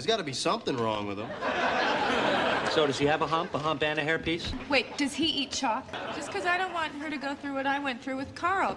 There's got to be something wrong with him. So does he have a hump and a hairpiece? Wait, does he eat chalk? Just because I don't want her to go through what I went through with Carl.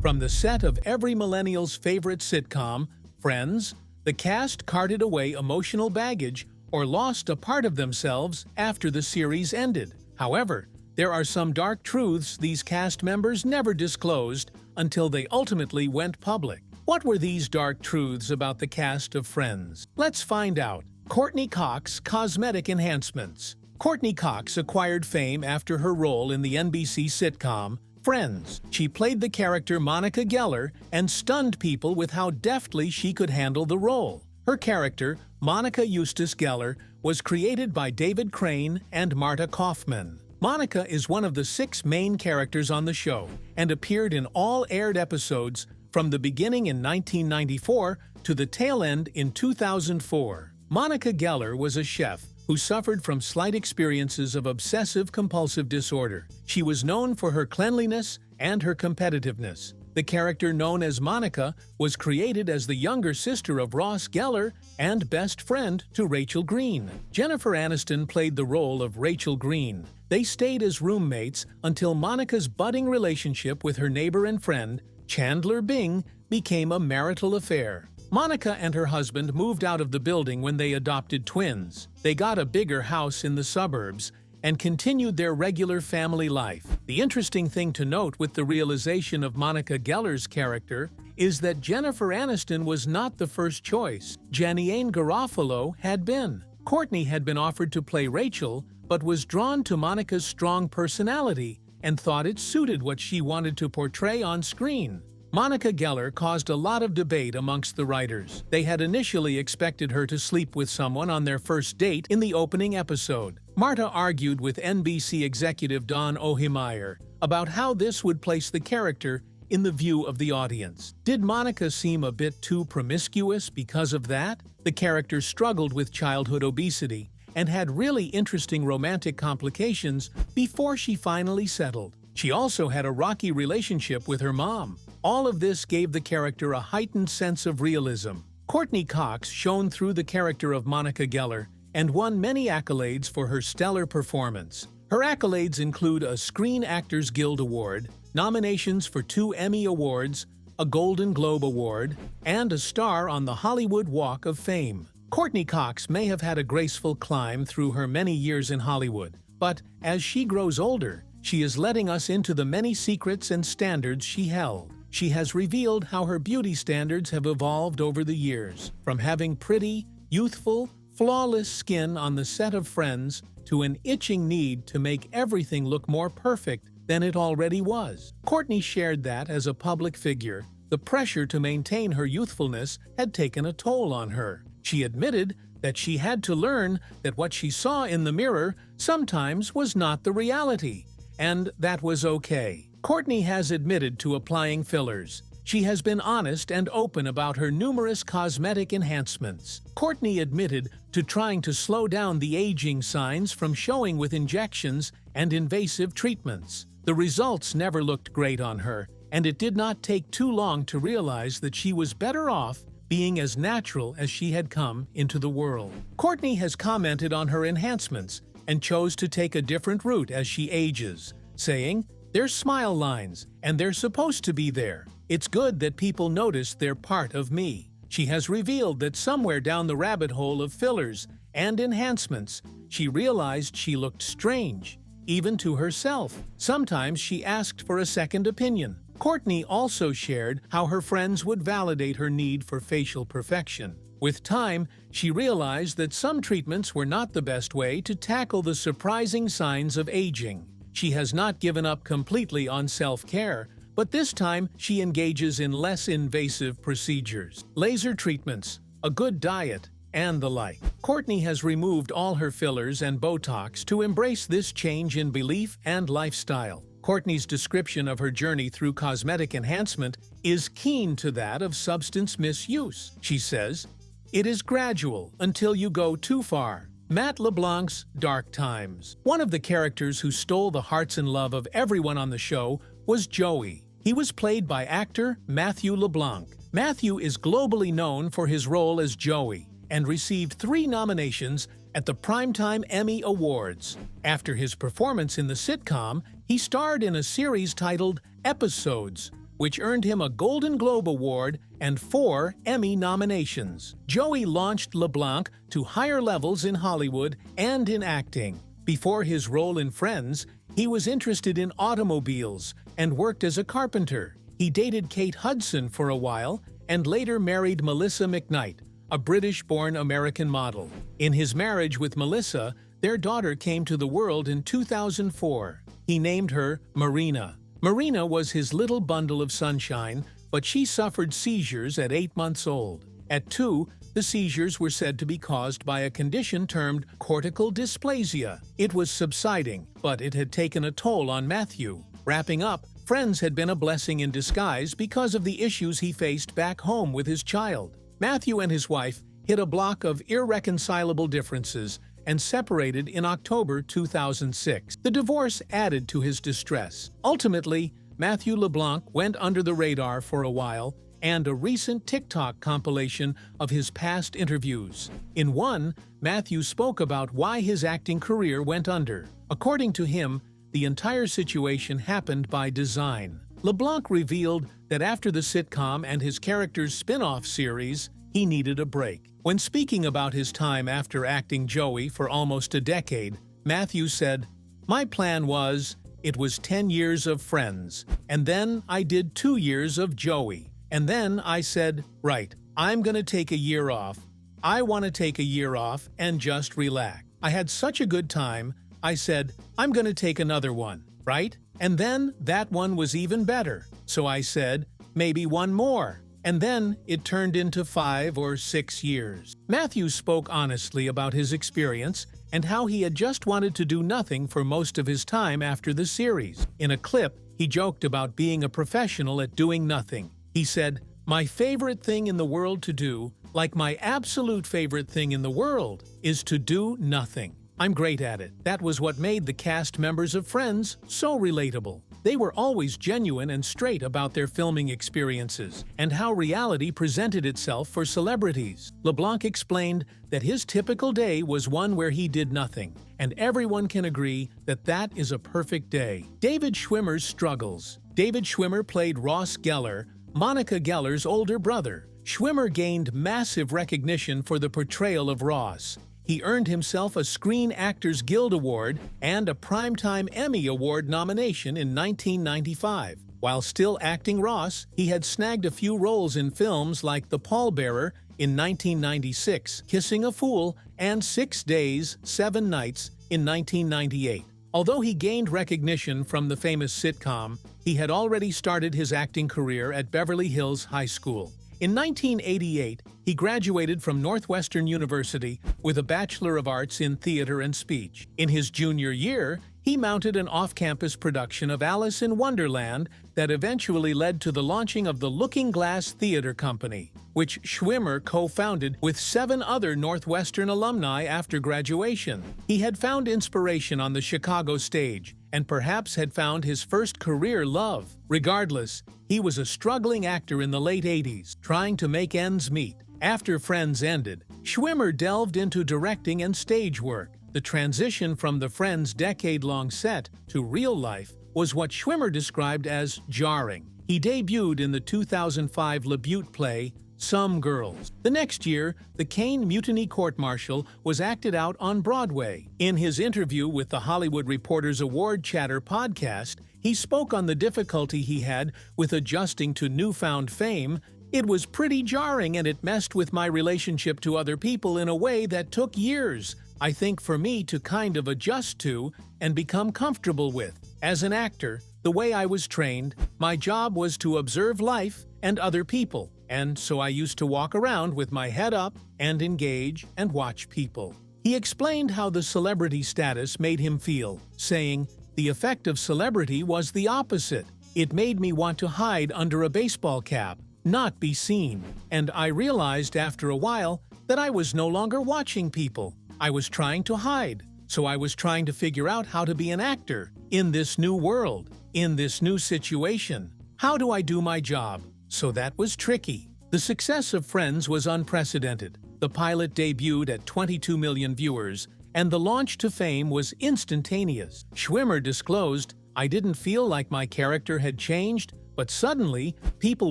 From the set of every millennial's favorite sitcom, Friends, the cast carted away emotional baggage or lost a part of themselves after the series ended. However, there are some dark truths these cast members never disclosed until they ultimately went public. What were these dark truths about the cast of Friends? Let's find out. Courtney Cox cosmetic enhancements. Courtney Cox acquired fame after her role in the NBC sitcom Friends. She played the character Monica Geller and stunned people with how deftly she could handle the role. Her character, Monica Eustace Geller, was created by David Crane and Marta Kaufman. Monica is one of the 6 main characters on the show and appeared in all aired episodes from the beginning in 1994 to the tail end in 2004. Monica Geller was a chef who suffered from slight experiences of obsessive-compulsive disorder. She was known for her cleanliness and her competitiveness. The character known as Monica was created as the younger sister of Ross Geller and best friend to Rachel Green. Jennifer Aniston played the role of Rachel Green. They stayed as roommates until Monica's budding relationship with her neighbor and friend, Chandler Bing, became a marital affair. Monica and her husband moved out of the building when they adopted twins. They got a bigger house in the suburbs and continued their regular family life. The interesting thing to note with the realization of Monica Geller's character is that Jennifer Aniston was not the first choice. Janeane Garofalo had been. Courtney had been offered to play Rachel, but was drawn to Monica's strong personality and thought it suited what she wanted to portray on screen. Monica Geller caused a lot of debate amongst the writers. They had initially expected her to sleep with someone on their first date in the opening episode. Marta argued with NBC executive Don Ohimeyer about how this would place the character in the view of the audience. Did Monica seem a bit too promiscuous because of that? The character struggled with childhood obesity and had really interesting romantic complications before she finally settled. She also had a rocky relationship with her mom. All of this gave the character a heightened sense of realism. Courtney Cox shone through the character of Monica Geller and won many accolades for her stellar performance. Her accolades include a Screen Actors Guild Award, nominations for 2 Emmy Awards, a Golden Globe Award, and a star on the Hollywood Walk of Fame. Courtney Cox may have had a graceful climb through her many years in Hollywood, but as she grows older, she is letting us into the many secrets and standards she held. She has revealed how her beauty standards have evolved over the years, from having pretty, youthful, flawless skin on the set of Friends to an itching need to make everything look more perfect than it already was. Courtney shared that, as a public figure, the pressure to maintain her youthfulness had taken a toll on her. She admitted that she had to learn that what she saw in the mirror sometimes was not the reality, and that was okay. Courtney has admitted to applying fillers. She has been honest and open about her numerous cosmetic enhancements. Courtney admitted to trying to slow down the aging signs from showing with injections and invasive treatments. The results never looked great on her, and it did not take too long to realize that she was better off being as natural as she had come into the world. Courtney has commented on her enhancements and chose to take a different route as she ages, saying, "They're smile lines, and they're supposed to be there. It's good that people notice they're part of me." She has revealed that somewhere down the rabbit hole of fillers and enhancements, she realized she looked strange, even to herself. Sometimes she asked for a second opinion. Courtney also shared how her friends would validate her need for facial perfection. With time, she realized that some treatments were not the best way to tackle the surprising signs of aging. She has not given up completely on self-care, but this time she engages in less invasive procedures, laser treatments, a good diet, and the like. Courtney has removed all her fillers and Botox to embrace this change in belief and lifestyle. Courtney's description of her journey through cosmetic enhancement is keen to that of substance misuse. She says, "It is gradual until you go too far." Matt LeBlanc's Dark Times. One of the characters who stole the hearts and love of everyone on the show was Joey. He was played by actor Matthew LeBlanc. Matthew is globally known for his role as Joey, and received 3 nominations at the Primetime Emmy Awards. After his performance in the sitcom, he starred in a series titled Episodes, which earned him a Golden Globe Award and 4 Emmy nominations. Joey launched LeBlanc to higher levels in Hollywood and in acting. Before his role in Friends, he was interested in automobiles and worked as a carpenter. He dated Kate Hudson for a while and later married Melissa McKnight, a British-born American model. In his marriage with Melissa, their daughter came to the world in 2004. He named her Marina. Marina was his little bundle of sunshine, but she suffered seizures at 8 months old. At 2, the seizures were said to be caused by a condition termed cortical dysplasia. It was subsiding, but it had taken a toll on Matthew. Wrapping up, Friends had been a blessing in disguise because of the issues he faced back home with his child. Matthew and his wife hit a block of irreconcilable differences and separated in October 2006. The divorce added to his distress. Ultimately, Matthew LeBlanc went under the radar for a while, and a recent TikTok compilation of his past interviews. In one, Matthew spoke about why his acting career went under. According to him, the entire situation happened by design. LeBlanc revealed that after the sitcom and his character's spin-off series, he needed a break. When speaking about his time after acting Joey for almost a decade, Matthew said, "My plan was, it was 10 years of Friends, and then I did 2 years of Joey. And then I said, right, I'm gonna take a year off. I want to take a year off and just relax. I had such a good time, I said, I'm gonna take another one, right? And then that one was even better. So I said, maybe one more. And then it turned into 5 or 6 years." Matthew spoke honestly about his experience and how he had just wanted to do nothing for most of his time after the series. In a clip, he joked about being a professional at doing nothing. He said, "My favorite thing in the world to do, like my absolute favorite thing in the world, is to do nothing. I'm great at it." That was what made the cast members of Friends so relatable. They were always genuine and straight about their filming experiences and how reality presented itself for celebrities. LeBlanc explained that his typical day was one where he did nothing, and everyone can agree that that is a perfect day. David Schwimmer's struggles. David Schwimmer played Ross Geller, Monica Geller's older brother. Schwimmer gained massive recognition for the portrayal of Ross. He earned himself a Screen Actors Guild Award and a Primetime Emmy Award nomination in 1995. While still acting Ross, he had snagged a few roles in films like The Pallbearer in 1996, Kissing a Fool, and 6 Days, 7 Nights in 1998. Although he gained recognition from the famous sitcom, he had already started his acting career at Beverly Hills High School. In 1988, he graduated from Northwestern University with a Bachelor of Arts in Theater and Speech. In his junior year, he mounted an off-campus production of Alice in Wonderland that eventually led to the launching of the Looking Glass Theater Company, which Schwimmer co-founded with 7 other Northwestern alumni after graduation. He had found inspiration on the Chicago stage and perhaps had found his first career love. Regardless, he was a struggling actor in the late 80s, trying to make ends meet. After Friends ended, Schwimmer delved into directing and stage work. The transition from the Friends decade-long set to real life was what Schwimmer described as jarring. He debuted in the 2005 LaBute play, Some Girls. The next year, the Caine Mutiny Court-Martial was acted out on Broadway. In his interview with the Hollywood Reporter's Award Chatter podcast, he spoke on the difficulty he had with adjusting to newfound fame. "It was pretty jarring and it messed with my relationship to other people in a way that took years, I think, for me to kind of adjust to and become comfortable with. As an actor, the way I was trained, my job was to observe life and other people, and so I used to walk around with my head up and engage and watch people." He explained how the celebrity status made him feel, saying, "The effect of celebrity was the opposite. It made me want to hide under a baseball cap, not be seen. And I realized after a while that I was no longer watching people. I was trying to hide. So I was trying to figure out how to be an actor in this new world, in this new situation. How do I do my job?" So that was tricky. The success of Friends was unprecedented. The pilot debuted at 22 million viewers, and the launch to fame was instantaneous. Schwimmer disclosed, "I didn't feel like my character had changed, but suddenly, people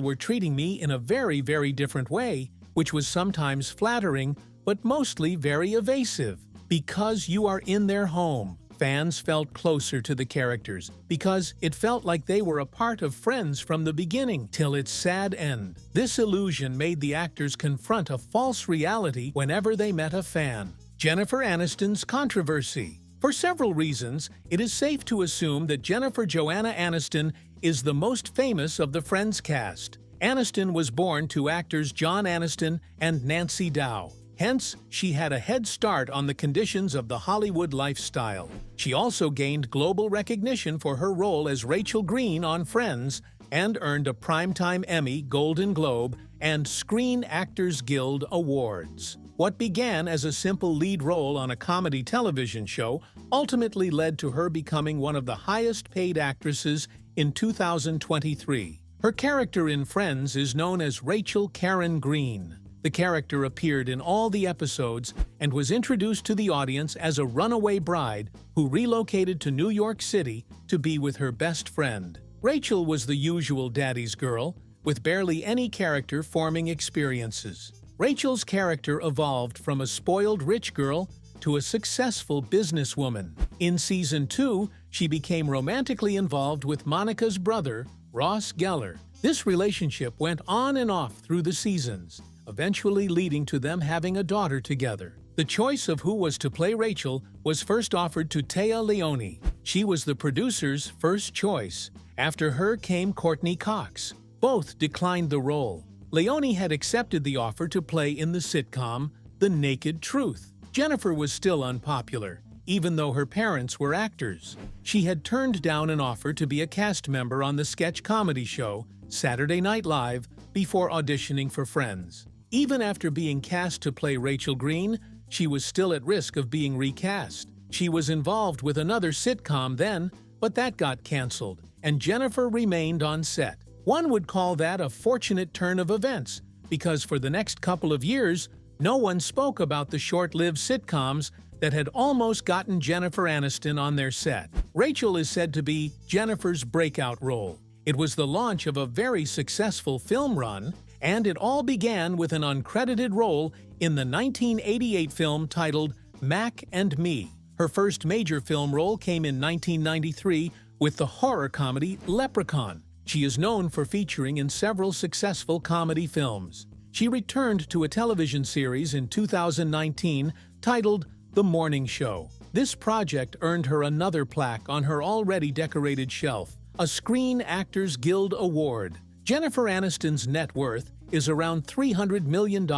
were treating me in a very, very different way, which was sometimes flattering, but mostly very evasive. Because you are in their home, fans felt closer to the characters, because it felt like they were a part of Friends from the beginning till its sad end. This illusion made the actors confront a false reality whenever they met a fan." Jennifer Aniston's controversy. For several reasons, it is safe to assume that Jennifer Joanna Aniston is the most famous of the Friends cast. Aniston was born to actors John Aniston and Nancy Dow. Hence, she had a head start on the conditions of the Hollywood lifestyle. She also gained global recognition for her role as Rachel Green on Friends and earned a Primetime Emmy, Golden Globe, and Screen Actors Guild Awards. What began as a simple lead role on a comedy television show ultimately led to her becoming one of the highest-paid actresses in 2023. Her character in Friends is known as Rachel Karen Green. The character appeared in all the episodes and was introduced to the audience as a runaway bride who relocated to New York City to be with her best friend. Rachel was the usual daddy's girl, with barely any character forming experiences. Rachel's character evolved from a spoiled rich girl to a successful businesswoman. In Season 2, she became romantically involved with Monica's brother, Ross Geller. This relationship went on and off through the seasons, eventually leading to them having a daughter together. The choice of who was to play Rachel was first offered to Téa Leoni. She was the producer's first choice. After her came Courtney Cox. Both declined the role. Leoni had accepted the offer to play in the sitcom The Naked Truth. Jennifer was still unpopular, even though her parents were actors. She had turned down an offer to be a cast member on the sketch comedy show Saturday Night Live before auditioning for Friends. Even after being cast to play Rachel Green, she was still at risk of being recast. She was involved with another sitcom then, but that got canceled, and Jennifer remained on set. One would call that a fortunate turn of events, because for the next couple of years, no one spoke about the short-lived sitcoms that had almost gotten Jennifer Aniston on their set. Rachel is said to be Jennifer's breakout role. It was the launch of a very successful film run, and it all began with an uncredited role in the 1988 film titled Mac and Me. Her first major film role came in 1993 with the horror comedy Leprechaun. She is known for featuring in several successful comedy films. She returned to a television series in 2019 titled The Morning Show. This project earned her another plaque on her already decorated shelf, a Screen Actors Guild Award. Jennifer Aniston's net worth is around $300 million,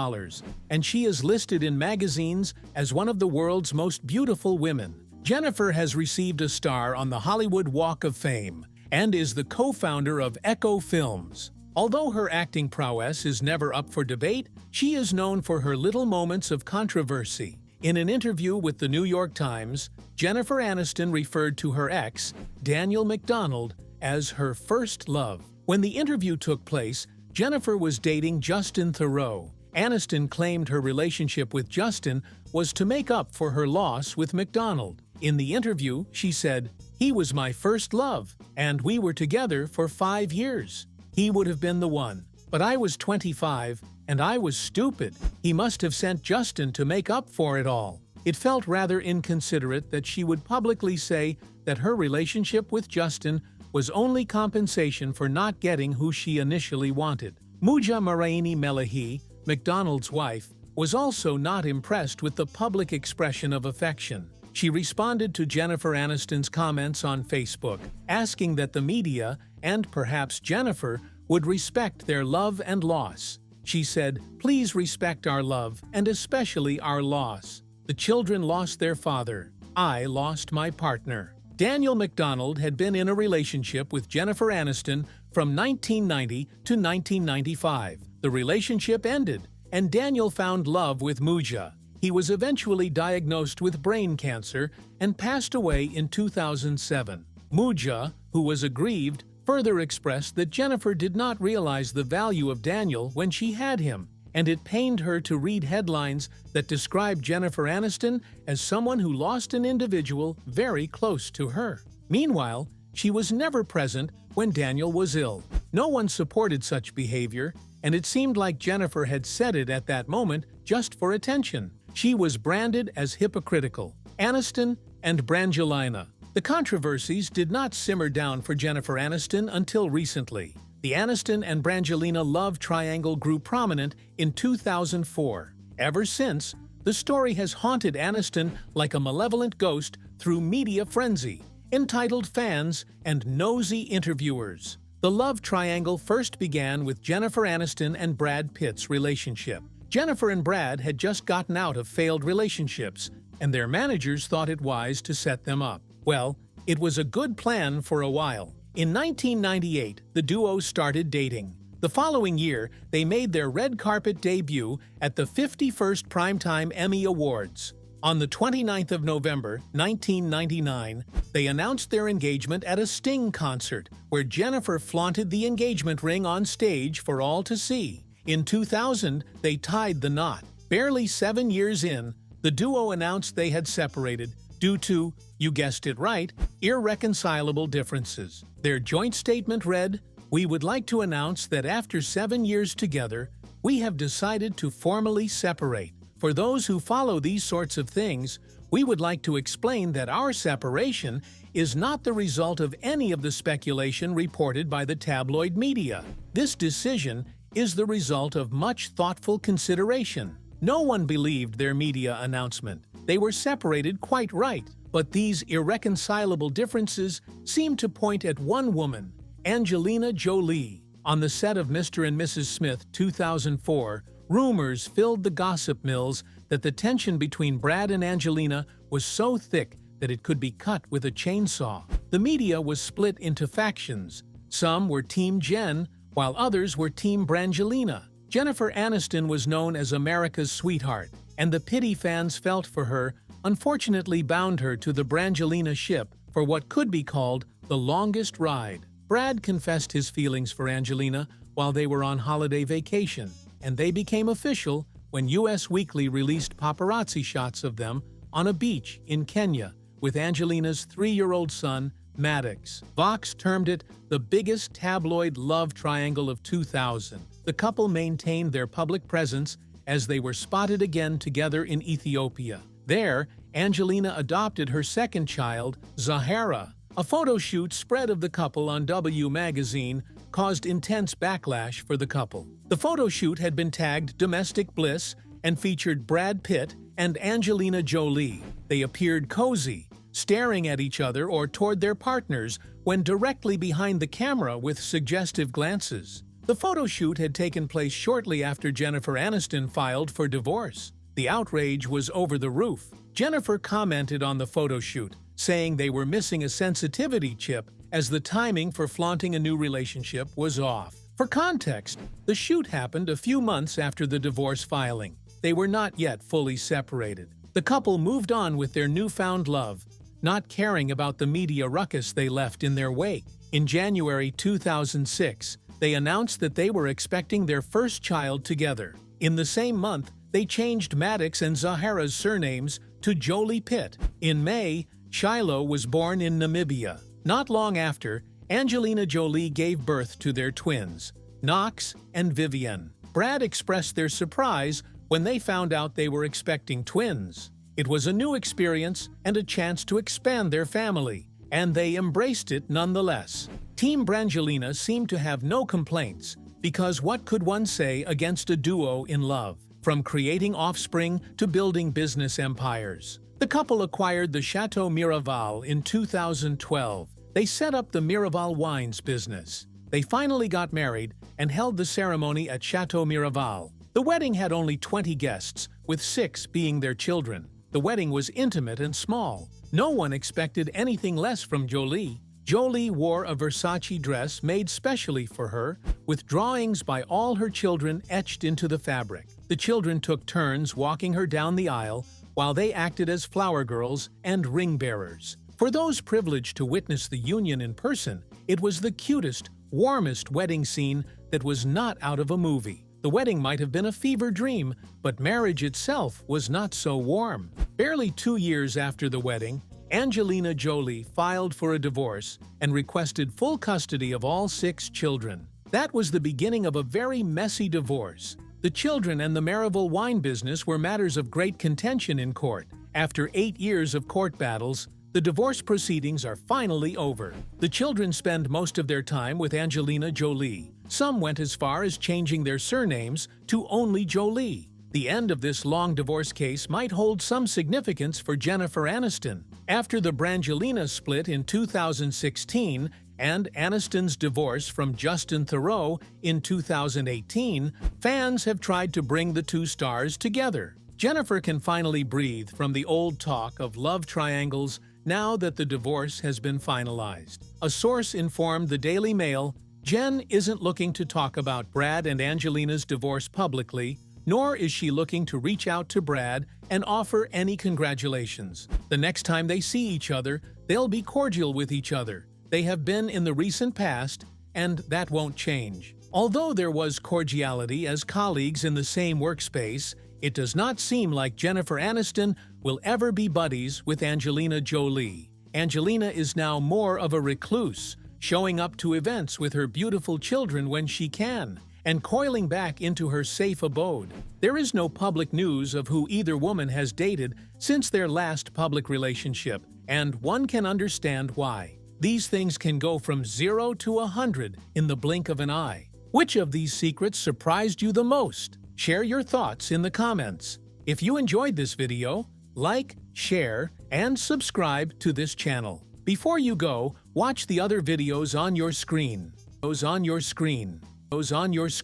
and she is listed in magazines as one of the world's most beautiful women. Jennifer has received a star on the Hollywood Walk of Fame and is the co-founder of Echo Films. Although her acting prowess is never up for debate, she is known for her little moments of controversy. In an interview with the New York Times, Jennifer Aniston referred to her ex, Daniel McDonald, as her first love. When the interview took place, Jennifer was dating Justin Theroux. Aniston claimed her relationship with Justin was to make up for her loss with McDonald. In the interview, she said, "He was my first love, and we were together for 5 years. He would have been the one. But I was 25, and I was stupid. He must have sent Justin to make up for it all." It felt rather inconsiderate that she would publicly say that her relationship with Justin was only compensation for not getting who she initially wanted. Muja Maraini Melahi, McDonald's wife, was also not impressed with the public expression of affection. She responded to Jennifer Aniston's comments on Facebook, asking that the media, and perhaps Jennifer, would respect their love and loss. She said, "Please respect our love, and especially our loss. The children lost their father. I lost my partner." Daniel McDonald had been in a relationship with Jennifer Aniston from 1990 to 1995. The relationship ended, and Daniel found love with Muja. He was eventually diagnosed with brain cancer and passed away in 2007. Muja, who was aggrieved, further expressed that Jennifer did not realize the value of Daniel when she had him. and it pained her to read headlines that described Jennifer Aniston as someone who lost an individual very close to her. Meanwhile, she was never present when Daniel was ill. No one supported such behavior, and it seemed like Jennifer had said it at that moment just for attention. She was branded as hypocritical. Aniston and Brangelina. The controversies did not simmer down for Jennifer Aniston until recently. The Aniston and Brangelina love triangle grew prominent in 2004. Ever since, the story has haunted Aniston like a malevolent ghost through media frenzy, entitled fans, and nosy interviewers. The love triangle first began with Jennifer Aniston and Brad Pitt's relationship. Jennifer and Brad had just gotten out of failed relationships, and their managers thought it wise to set them up. Well, it was a good plan for a while. In 1998, the duo started dating. The following year, they made their red carpet debut at the 51st Primetime Emmy Awards. On the 29th of November, 1999, they announced their engagement at a Sting concert, where Jennifer flaunted the engagement ring on stage for all to see. In 2000, they tied the knot. Barely 7 years in, the duo announced they had separated due to, you guessed it right, irreconcilable differences. Their joint statement read, "We would like to announce that after 7 years together, we have decided to formally separate. For those who follow these sorts of things, we would like to explain that our separation is not the result of any of the speculation reported by the tabloid media. This decision is the result of much thoughtful consideration." No one believed their media announcement. They were separated quite right, but these irreconcilable differences seemed to point at one woman, Angelina Jolie. On the set of Mr. and Mrs. Smith 2004, rumors filled the gossip mills that the tension between Brad and Angelina was so thick that it could be cut with a chainsaw. The media was split into factions. Some were Team Jen, while others were Team Brangelina. Jennifer Aniston was known as America's sweetheart, and the pity fans felt for her unfortunately bound her to the Brangelina ship for what could be called the longest ride. Brad confessed his feelings for Angelina while they were on holiday vacation, and they became official when US Weekly released paparazzi shots of them on a beach in Kenya with Angelina's 3-year-old son, Maddox. Vox termed it the biggest tabloid love triangle of 2000. The couple maintained their public presence as they were spotted again together in Ethiopia. There, Angelina adopted her second child, Zahara. A photo shoot spread of the couple on W magazine caused intense backlash for the couple. The photo shoot had been tagged Domestic Bliss and featured Brad Pitt and Angelina Jolie. They appeared cozy, staring at each other or toward their partners when directly behind the camera with suggestive glances. The photo shoot had taken place shortly after Jennifer Aniston filed for divorce. The outrage was over the roof. Jennifer commented on the photo shoot, saying they were missing a sensitivity chip as the timing for flaunting a new relationship was off. For context, the shoot happened a few months after the divorce filing. They were not yet fully separated. The couple moved on with their newfound love, not caring about the media ruckus they left in their wake. In January 2006, they announced that they were expecting their first child together. In the same month, they changed Maddox and Zahara's surnames to Jolie Pitt. In May, Shiloh was born in Namibia. Not long after, Angelina Jolie gave birth to their twins, Knox and Vivian. Brad expressed their surprise when they found out they were expecting twins. It was a new experience and a chance to expand their family, and they embraced it nonetheless. Team Brangelina seemed to have no complaints, because what could one say against a duo in love? From creating offspring to building business empires. The couple acquired the Chateau Miraval in 2012. They set up the Miraval wines business. They finally got married and held the ceremony at Chateau Miraval. The wedding had only 20 guests, with 6 being their children. The wedding was intimate and small. No one expected anything less from Jolie. Jolie wore a Versace dress made specially for her, with drawings by all her children etched into the fabric. The children took turns walking her down the aisle, while they acted as flower girls and ring bearers. For those privileged to witness the union in person, it was the cutest, warmest wedding scene that was not out of a movie. The wedding might have been a fever dream, but marriage itself was not so warm. Barely 2 years after the wedding, Angelina Jolie filed for a divorce and requested full custody of all 6 children. That was the beginning of a very messy divorce. The children and the Marival wine business were matters of great contention in court. After 8 years of court battles, the divorce proceedings are finally over. The children spend most of their time with Angelina Jolie. Some went as far as changing their surnames to only Jolie. The end of this long divorce case might hold some significance for Jennifer Aniston. After the Brangelina split in 2016 and Aniston's divorce from Justin Theroux in 2018, fans have tried to bring the two stars together. Jennifer can finally breathe from the old talk of love triangles now that the divorce has been finalized. A source informed the Daily Mail, Jen isn't looking to talk about Brad and Angelina's divorce publicly, nor is she looking to reach out to Brad and offer any congratulations. The next time they see each other, they'll be cordial with each other. They have been in the recent past, and that won't change. Although there was cordiality as colleagues in the same workspace, it does not seem like Jennifer Aniston will ever be buddies with Angelina Jolie. Angelina is now more of a recluse, showing up to events with her beautiful children when she can, and coiling back into her safe abode. There is no public news of who either woman has dated since their last public relationship, and one can understand why. These things can go from 0 to 100 in the blink of an eye. Which of these secrets surprised you the most? Share your thoughts in the comments. If you enjoyed this video, like, share, and subscribe to this channel. Before you go, watch the other videos on your screen.